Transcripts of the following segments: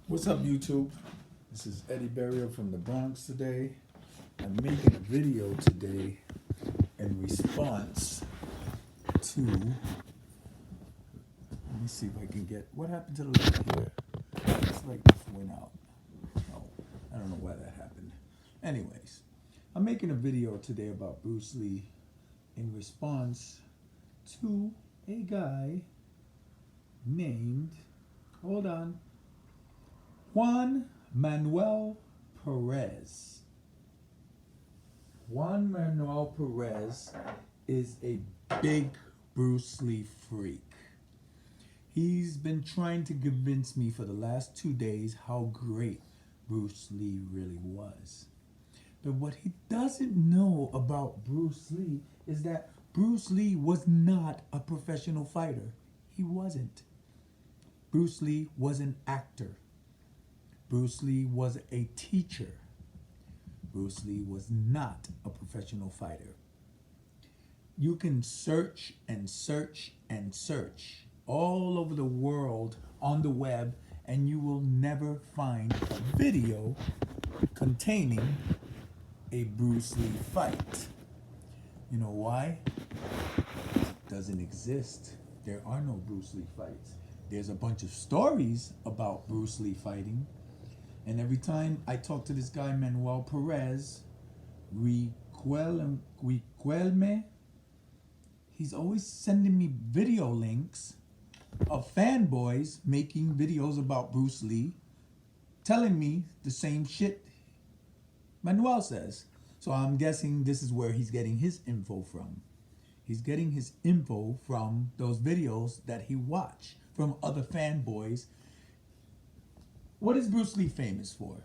What's up, YouTube? This is Eddie Berrio from the Bronx today. I'm making a video today in response to. Let me see if I can get. What happened to the light here? This light just went out. Oh, I don't know why that happened. Anyways, I'm making a video today about Bruce Lee in response to a guy named. Hold on. Juan Manuel Perez. Juan Manuel Perez is a big Bruce Lee freak. He's been trying to convince me for the last 2 days how great Bruce Lee really was. But what he doesn't know about Bruce Lee is that Bruce Lee was not a professional fighter. He wasn't. Bruce Lee was an actor. Bruce Lee was a teacher. Bruce Lee was not a professional fighter. You can search and search and search all over the world on the web, and you will never find a video containing a Bruce Lee fight. You know why? It doesn't exist. There are no Bruce Lee fights. There's a bunch of stories about Bruce Lee fighting. And every time I talk to this guy, Manuel Perez, Riquelme, he's always sending me video links of fanboys making videos about Bruce Lee, telling me the same shit Manuel says. So I'm guessing this is where he's getting his info from. He's getting his info from those videos that he watched from other fanboys. What is Bruce Lee famous for?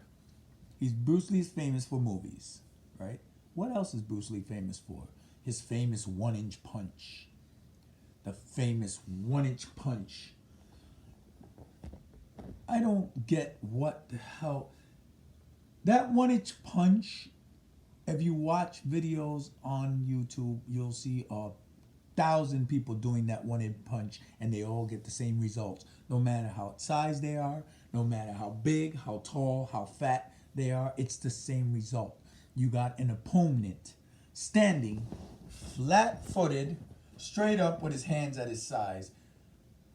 Bruce Lee's famous for movies, right? What else is Bruce Lee famous for? His famous 1-inch punch. The famous 1-inch punch. I don't get what the hell. That 1-inch punch, if you watch videos on YouTube, you'll see 1,000 people doing that 1-inch punch, and they all get the same results. No matter how size they are, no matter how big, how tall, how fat they are, it's the same result. You got an opponent standing flat-footed, straight up with his hands at his sides.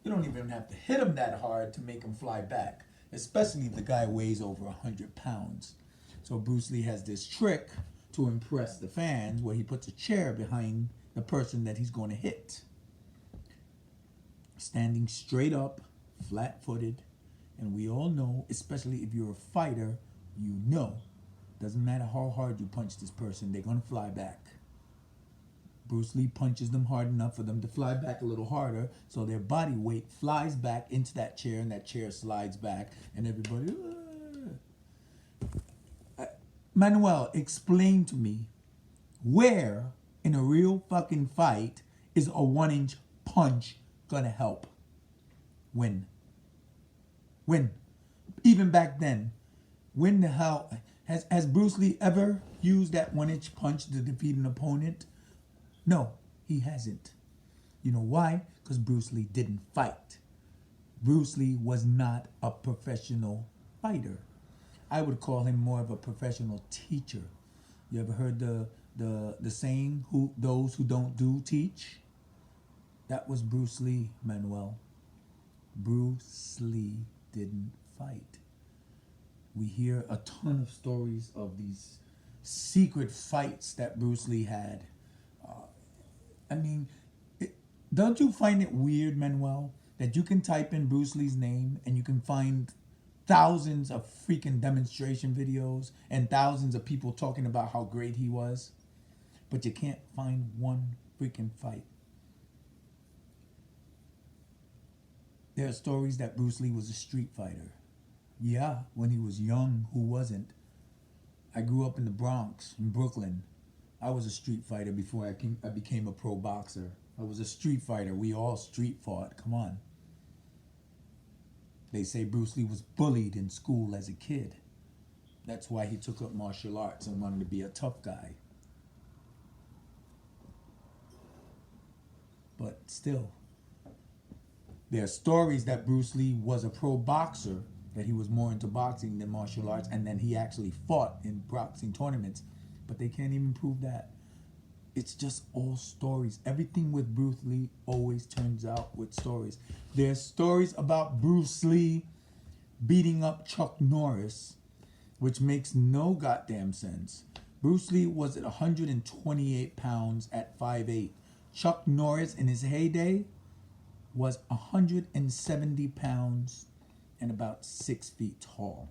You don't even have to hit him that hard to make him fly back, especially if the guy weighs over 100 pounds. So Bruce Lee has this trick to impress the fans where he puts a chair behind the person that he's going to hit. Standing straight up, flat-footed, and we all know, especially if you're a fighter, you know, doesn't matter how hard you punch this person, they're going to fly back. Bruce Lee punches them hard enough for them to fly back a little harder, so their body weight flies back into that chair, and that chair slides back, and everybody... Manuel, explain to me, where in a real fucking fight is a 1-inch punch gonna help win? When? Even back then, when the hell has Bruce Lee ever used that 1-inch punch to defeat an opponent? No, he hasn't. You know why? Because Bruce Lee didn't fight. Bruce Lee was not a professional fighter. I would call him more of a professional teacher. You ever heard the saying, those who don't do teach? That was Bruce Lee, Manuel. Bruce Lee didn't fight. We hear a ton of stories of these secret fights that Bruce Lee had. Don't you find it weird, Manuel, that you can type in Bruce Lee's name and you can find thousands of freaking demonstration videos and thousands of people talking about how great he was, but you can't find one freaking fight? There are stories that Bruce Lee was a street fighter. Yeah, when he was young, who wasn't? I grew up in the Bronx, in Brooklyn. I was a street fighter before I became a pro boxer. I was a street fighter. We all street fought. Come on. They say Bruce Lee was bullied in school as a kid. That's why he took up martial arts and wanted to be a tough guy. But still, there are stories that Bruce Lee was a pro boxer that he was more into boxing than martial arts, and then he actually fought in boxing tournaments, but they can't even prove that. It's just all stories. Everything with Bruce Lee always turns out with stories. There's stories about Bruce Lee beating up Chuck Norris, which makes no goddamn sense. Bruce Lee was at 128 pounds at 5'8". Chuck Norris in his heyday was 170 pounds and about 6 feet tall.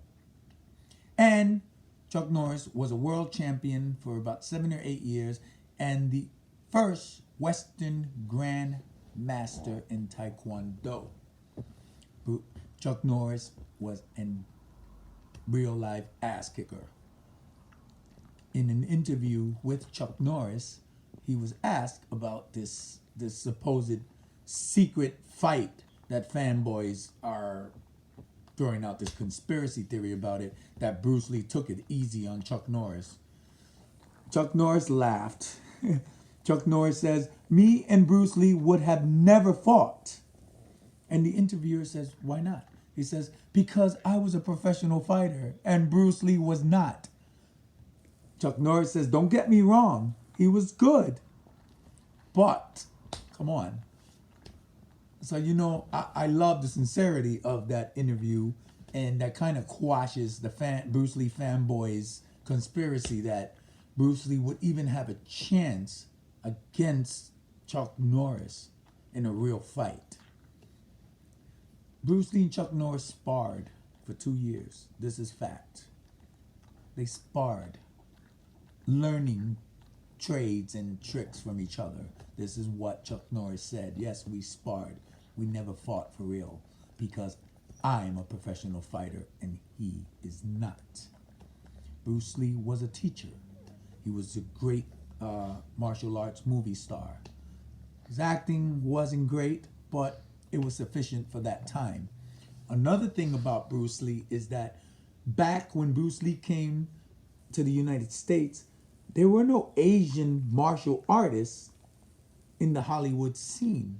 And Chuck Norris was a world champion for about 7 or 8 years and the first Western Grand Master in Taekwondo. Chuck Norris was a real life ass kicker. In an interview with Chuck Norris, he was asked about this supposed secret fight that fanboys are throwing out, this conspiracy theory about it, that Bruce Lee took it easy on Chuck Norris. Chuck Norris laughed. Chuck Norris says, "Me and Bruce Lee would have never fought." And the interviewer says, "Why not?" He says, "Because I was a professional fighter and Bruce Lee was not." Chuck Norris says, "Don't get me wrong, he was good. But, come on." So, I love the sincerity of that interview, and that kind of quashes the Bruce Lee fanboys' conspiracy that Bruce Lee would even have a chance against Chuck Norris in a real fight. Bruce Lee and Chuck Norris sparred for 2 years. This is fact. They sparred, learning trades and tricks from each other. This is what Chuck Norris said. "Yes, we sparred. We never fought for real because I'm a professional fighter and he is not." Bruce Lee was a teacher. He was a great martial arts movie star. His acting wasn't great, but it was sufficient for that time. Another thing about Bruce Lee is that back when Bruce Lee came to the United States, there were no Asian martial artists in the Hollywood scene.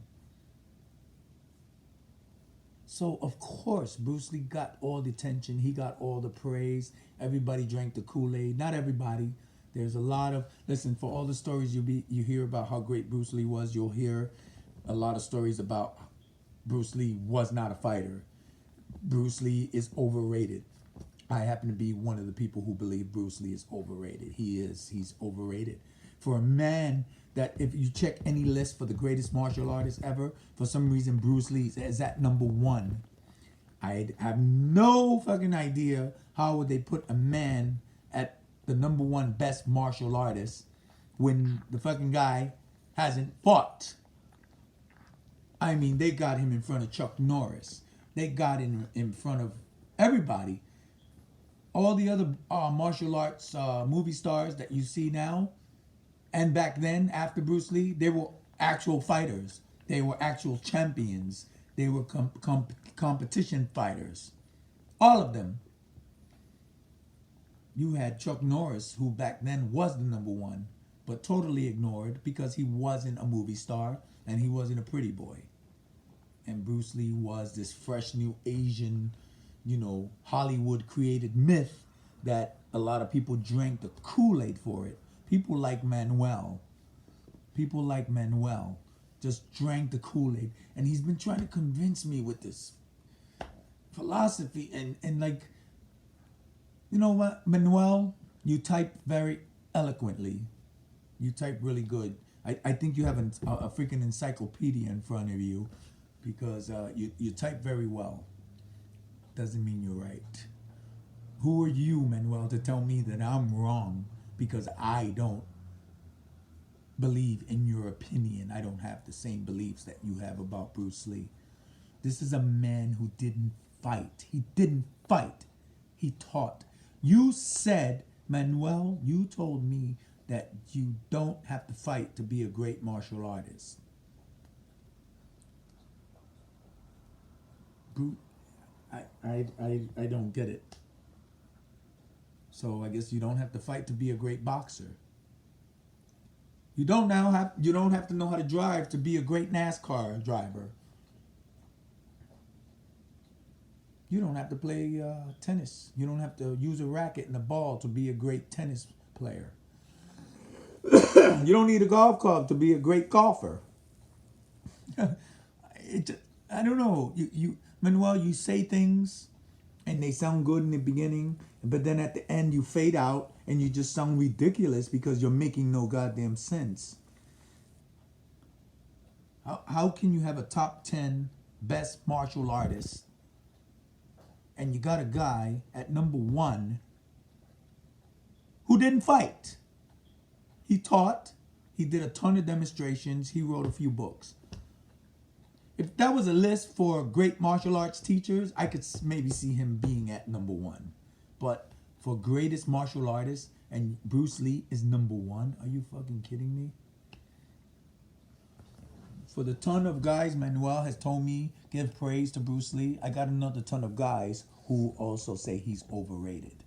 So, of course, Bruce Lee got all the attention. He got all the praise. Everybody drank the Kool-Aid. Not everybody. There's a lot of... Listen, for all the stories you hear about how great Bruce Lee was, you'll hear a lot of stories about Bruce Lee was not a fighter. Bruce Lee is overrated. I happen to be one of the people who believe Bruce Lee is overrated. He is. He's overrated. For a man that, if you check any list for the greatest martial artists ever, for some reason Bruce Lee is at number 1. I have no fucking idea how would they put a man at the number 1 best martial artist when the fucking guy hasn't fought. I mean, they got him in front of Chuck Norris. They got him in front of everybody. All the other martial arts movie stars that you see now, and back then, after Bruce Lee, they were actual fighters. They were actual champions. They were competition fighters. All of them. You had Chuck Norris, who back then was the number 1, but totally ignored because he wasn't a movie star and he wasn't a pretty boy. And Bruce Lee was this fresh new Asian, Hollywood created myth that a lot of people drank the Kool-Aid for it. People like Manuel just drank the Kool-Aid. And he's been trying to convince me with this philosophy. And like, you know what, Manuel, you type very eloquently. You type really good. I think you have a freaking encyclopedia in front of you because you type very well. Doesn't mean you're right. Who are you, Manuel, to tell me that I'm wrong because I don't believe in your opinion? I don't have the same beliefs that you have about Bruce Lee. This is a man who didn't fight. He didn't fight. He taught. You said, Manuel, you told me that you don't have to fight to be a great martial artist. I don't get it. So I guess you don't have to fight to be a great boxer. You don't have to know how to drive to be a great NASCAR driver. You don't have to play tennis. You don't have to use a racket and a ball to be a great tennis player. You don't need a golf club to be a great golfer. it, I don't know. You Manuel, you say things and they sound good in the beginning, but then at the end you fade out and you just sound ridiculous because you're making no goddamn sense. How can you have a top 10 best martial artist and you got a guy at number one who didn't fight? He taught, he did a ton of demonstrations, he wrote a few books. If that was a list for great martial arts teachers, I could maybe see him being at number one. But for greatest martial artist, and Bruce Lee is number one, are you fucking kidding me? For the ton of guys Manuel has told me give praise to Bruce Lee, I got another ton of guys who also say he's overrated.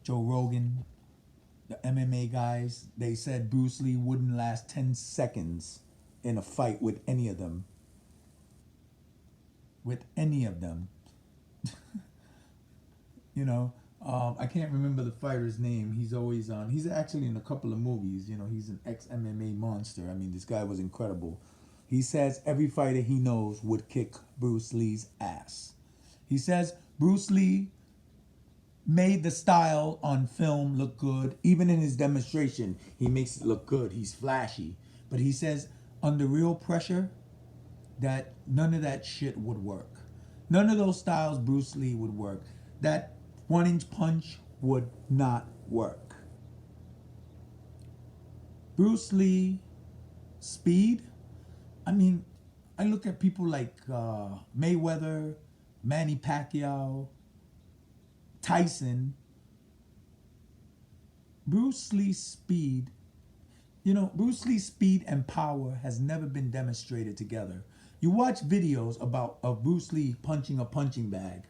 Joe Rogan, the MMA guys, they said Bruce Lee wouldn't last 10 seconds in a fight with any of them. With any of them. You know, I can't remember the fighter's name. He's always on. He's actually in a couple of movies. You know, he's an ex-MMA monster. I mean, this guy was incredible. He says every fighter he knows would kick Bruce Lee's ass. He says Bruce Lee made the style on film look good. Even in his demonstration, he makes it look good. He's flashy. But he says under real pressure, that none of that shit would work. None of those styles Bruce Lee would work. That 1-inch punch would not work. Bruce Lee speed, I mean, I look at people like Mayweather, Manny Pacquiao, Tyson. Bruce Lee's speed, you know, Bruce Lee's speed and power has never been demonstrated together. You watch videos of Bruce Lee punching a punching bag.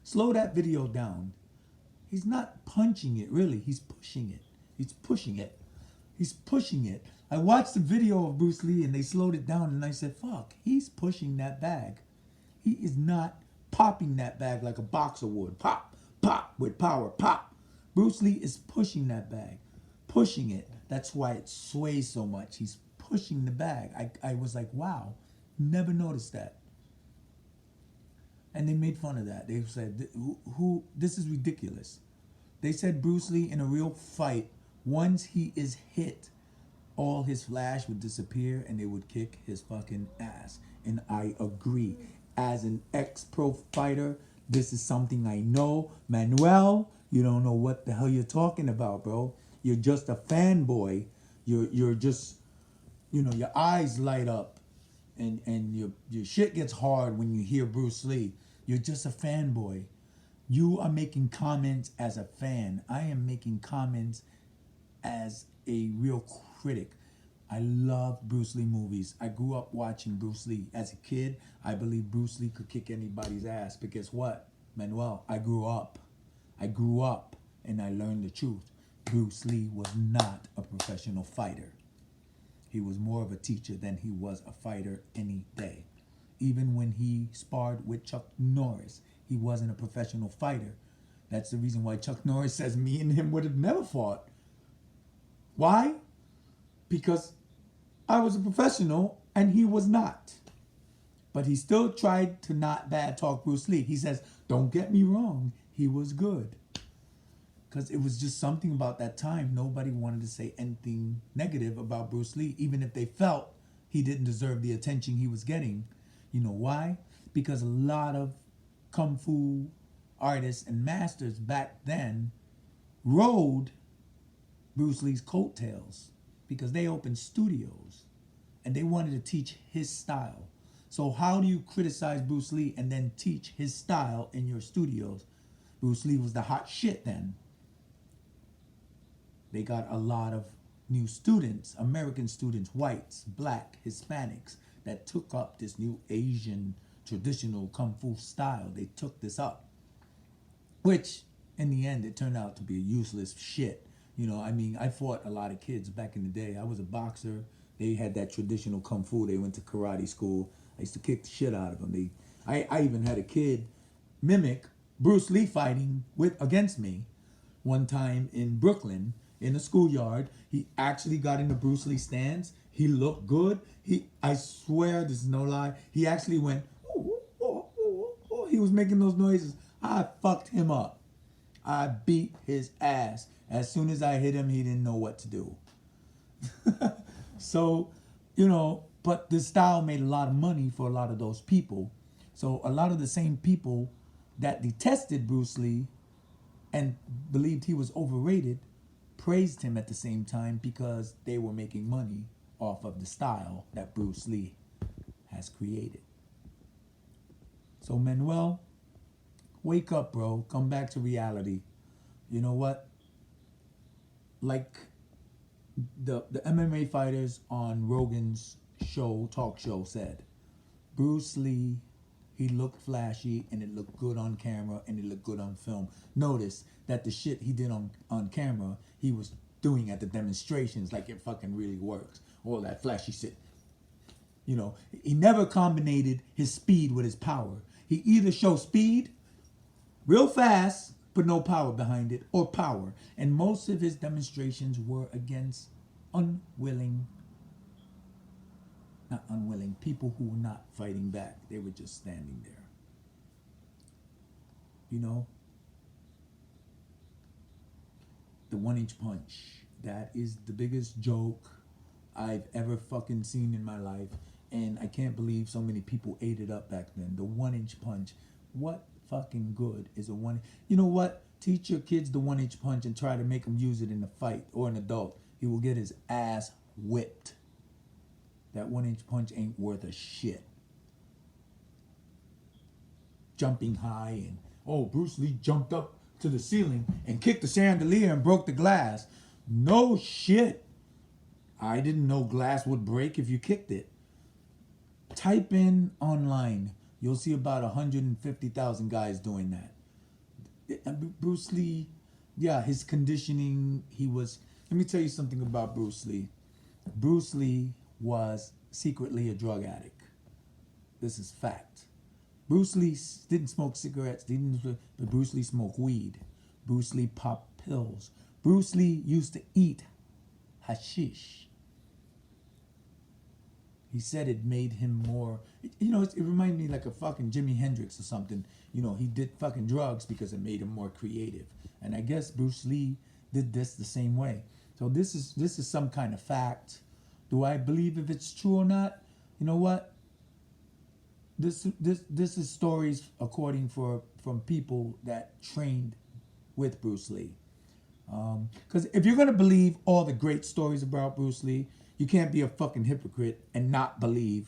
Slow that video down. He's not punching it, really. He's pushing it. He's pushing it. He's pushing it. I watched the video of Bruce Lee and they slowed it down and I said, fuck, he's pushing that bag. He is not popping that bag like a boxer would. Pop, pop, with power, pop. Bruce Lee is pushing that bag. Pushing it. That's why it sways so much. He's pushing the bag. I was like, wow. Never noticed that. And they made fun of that. They said, "Who? This is ridiculous." They said Bruce Lee in a real fight, once he is hit, all his flash would disappear and they would kick his fucking ass. And I agree. As an ex-pro fighter, this is something I know. Manuel, you don't know what the hell you're talking about, bro. You're just a fanboy. You're just, you know, your eyes light up. And your shit gets hard when you hear Bruce Lee. You're just a fanboy. You are making comments as a fan. I am making comments as a real critic. I love Bruce Lee movies. I grew up watching Bruce Lee. As a kid, I believed Bruce Lee could kick anybody's ass. But guess what, Manuel? I grew up. And I learned the truth. Bruce Lee was not a professional fighter. He was more of a teacher than he was a fighter any day. Even when he sparred with Chuck Norris, he wasn't a professional fighter. That's the reason why Chuck Norris says me and him would have never fought. Why? Because I was a professional and he was not. But he still tried to not bad talk Bruce Lee. He says, don't get me wrong, he was good. Because it was just something about that time. Nobody wanted to say anything negative about Bruce Lee, even if they felt he didn't deserve the attention he was getting. You know why? Because a lot of Kung Fu artists and masters back then rode Bruce Lee's coattails because they opened studios and they wanted to teach his style. So how do you criticize Bruce Lee and then teach his style in your studios? Bruce Lee was the hot shit then. They got a lot of new students, American students, whites, black, Hispanics, that took up this new Asian traditional Kung Fu style. They took this up, which in the end, it turned out to be a useless shit. You know, I mean, I fought a lot of kids back in the day. I was a boxer. They had that traditional Kung Fu. They went to karate school. I used to kick the shit out of them. I even had a kid mimic Bruce Lee fighting with against me one time in Brooklyn in a schoolyard. He actually got into Bruce Lee stance. He looked good. I swear, this is no lie. He actually went, ooh, ooh, ooh, ooh, ooh. He was making those noises. I fucked him up. I beat his ass. As soon as I hit him, he didn't know what to do. So, but this style made a lot of money for a lot of those people. So a lot of the same people that detested Bruce Lee and believed he was overrated praised him at the same time because they were making money off of the style that Bruce Lee has created. So Manuel, wake up, bro. Come back to reality. You know what? Like the MMA fighters on Rogan's talk show said, Bruce Lee, he looked flashy and it looked good on camera and it looked good on film. Notice that the shit he did on camera, he was doing at the demonstrations like it fucking really works. All that flashy shit. He never combined his speed with his power. He either showed speed real fast, but no power behind it, or power. And most of his demonstrations were against people who were not fighting back. They were just standing there. The 1-inch punch. That is the biggest joke I've ever fucking seen in my life. And I can't believe so many people ate it up back then. The 1-inch punch. What fucking good is a one? You know what? Teach your kids the 1-inch punch and try to make them use it in a fight or an adult. He will get his ass whipped. That 1-inch punch ain't worth a shit. Jumping high and, Bruce Lee jumped up to the ceiling and kicked the chandelier and broke the glass. No shit. I didn't know glass would break if you kicked it. Type in online. You'll see about 150,000 guys doing that. Bruce Lee, his conditioning, let me tell you something about Bruce Lee. Bruce Lee was secretly a drug addict. This is fact. Bruce Lee didn't smoke cigarettes, but Bruce Lee smoked weed. Bruce Lee popped pills. Bruce Lee used to eat hashish. He said it made him more, it reminded me like a fucking Jimi Hendrix or something. He did fucking drugs because it made him more creative. And I guess Bruce Lee did this the same way. So this is some kind of fact. Do I believe if it's true or not? You know what? This is stories from people that trained with Bruce Lee. Because if you're gonna believe all the great stories about Bruce Lee, you can't be a fucking hypocrite and not believe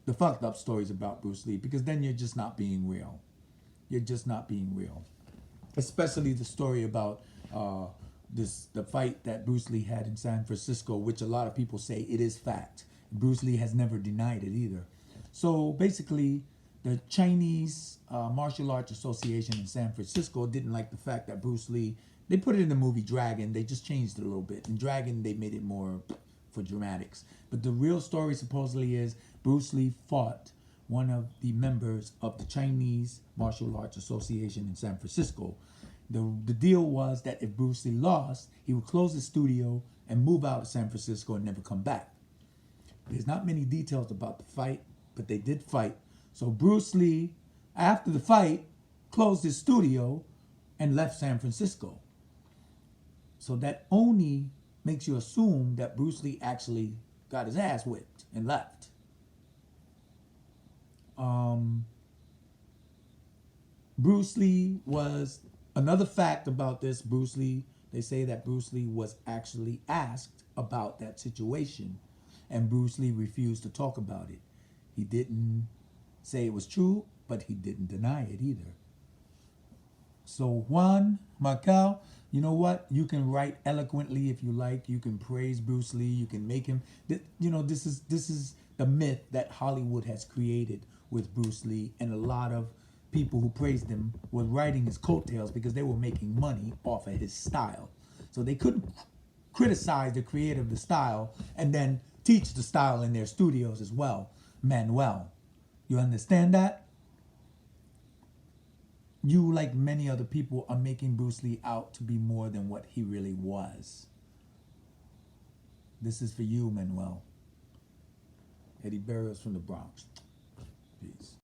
the fucked up stories about Bruce Lee, because then you're just not being real. You're just not being real. Especially the story about the fight that Bruce Lee had in San Francisco, which a lot of people say it is fact. Bruce Lee has never denied it either. So basically, the Chinese Martial Arts Association in San Francisco didn't like the fact that Bruce Lee, they put it in the movie Dragon, they just changed it a little bit. In Dragon, they made it more for dramatics. But the real story supposedly is Bruce Lee fought one of the members of the Chinese Martial Arts Association in San Francisco. The deal was that if Bruce Lee lost, he would close his studio and move out of San Francisco and never come back. There's not many details about the fight, but they did fight. So Bruce Lee, after the fight, closed his studio and left San Francisco. So that only makes you assume that Bruce Lee actually got his ass whipped and left. Bruce Lee was, another fact about this, Bruce Lee, they say that Bruce Lee was actually asked about that situation, and Bruce Lee refused to talk about it. He didn't say it was true, but he didn't deny it either. So Juan Marcal, you know what? You can write eloquently if you like. You can praise Bruce Lee. You can make him. This is the myth that Hollywood has created with Bruce Lee, and a lot of people who praised him were writing his coattails because they were making money off of his style. So they couldn't criticize the creator of the style and then teach the style in their studios as well. Manuel, you understand that? You, like many other people, are making Bruce Lee out to be more than what he really was. This is for you, Manuel. Eddie Barrios from the Bronx. Peace.